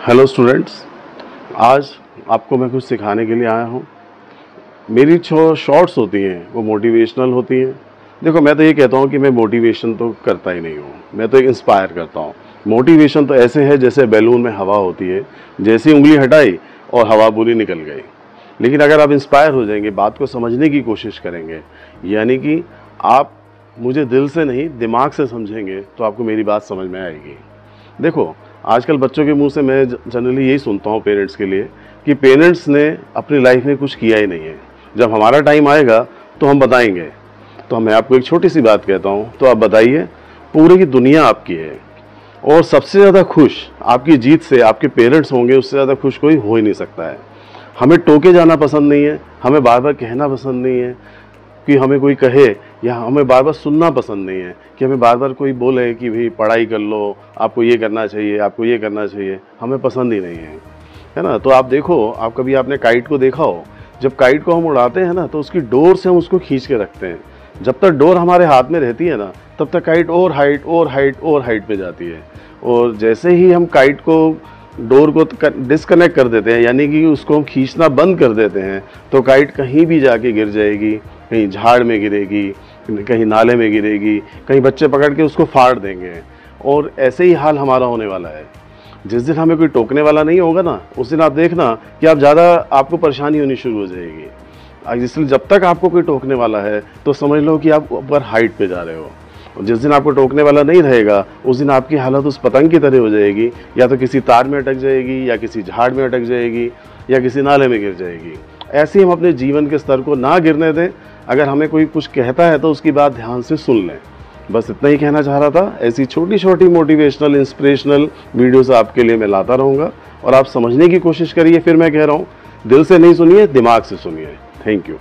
Hello students, आज आपको मैं कुछ सिखाने के लिए आया हूँ। मेरी जो शॉर्ट्स होती हैं वो मोटिवेशनल होती हैं। देखो, मैं तो ये कहता हूँ कि मैं मोटिवेशन तो करता ही नहीं हूँ, मैं तो इंस्पायर करता हूँ। मोटिवेशन तो ऐसे है जैसे बैलून में हवा होती है, जैसी उंगली हटाई और हवा पूरी निकल गई। लेकिन अगर आप इंस्पायर हो जाएंगे, बात को समझने की कोशिश करेंगे, यानी कि आप मुझे दिल से नहीं दिमाग से समझेंगे, तो आपको मेरी बात समझ में आएगी। देखो, आजकल बच्चों के मुंह से मैं जनरली यही सुनता हूँ पेरेंट्स के लिए कि पेरेंट्स ने अपनी लाइफ में कुछ किया ही नहीं है, जब हमारा टाइम आएगा तो हम बताएंगे। तो मैं आपको एक छोटी सी बात कहता हूँ, तो आप बताइए, पूरी की दुनिया आपकी है और सबसे ज़्यादा खुश आपकी जीत से आपके पेरेंट्स होंगे, उससे ज़्यादा खुश कोई हो ही नहीं सकता है। हमें टोके जाना पसंद नहीं है, हमें बार बार कहना पसंद नहीं है कि हमें कोई कहे, या हमें बार बार सुनना पसंद नहीं है कि हमें बार बार कोई बोले कि भाई पढ़ाई कर लो, आपको ये करना चाहिए, आपको ये करना चाहिए। हमें पसंद ही नहीं है ना। तो आप देखो, आपने काइट को देखा हो, जब काइट को हम उड़ाते हैं ना, तो उसकी डोर से हम उसको खींच के रखते हैं। जब तक डोर हमारे हाथ में रहती है ना, तब तक काइट और हाइट और हाइट और हाइट पे जाती है। और जैसे ही हम काइट को डोर को डिस्कनेक्ट कर देते हैं, यानी कि उसको हम खींचना बंद कर देते हैं, तो काइट कहीं भी जाके गिर जाएगी। कहीं झाड़ में गिरेगी, कहीं नाले में गिरेगी, कहीं बच्चे पकड़ के उसको फाड़ देंगे। और ऐसे ही हाल हमारा होने वाला है। जिस दिन हमें कोई टोकने वाला नहीं होगा ना, उस दिन आप देखना कि आपको परेशानी होनी शुरू हो जाएगी। इसलिए जब तक आपको कोई टोकने वाला है तो समझ लो कि आप ऊपर हाइट पे जा रहे हो। और जिस दिन आपको टोकने वाला नहीं रहेगा, उस दिन आपकी हालत उस पतंग की तरह हो जाएगी, या तो किसी तार में अटक जाएगी, या किसी झाड़ में अटक जाएगी, या किसी नाले में गिर जाएगी। ऐसे ही हम अपने जीवन के स्तर को ना गिरने दें। अगर हमें कोई कुछ कहता है तो उसकी बात ध्यान से सुन लें। बस इतना ही कहना चाह रहा था। ऐसी छोटी छोटी मोटिवेशनल इंस्पिरेशनल वीडियोस आपके लिए मैं लाता रहूँगा, और आप समझने की कोशिश करिए। फिर मैं कह रहा हूँ, दिल से नहीं सुनिए, दिमाग से सुनिए। Thank you.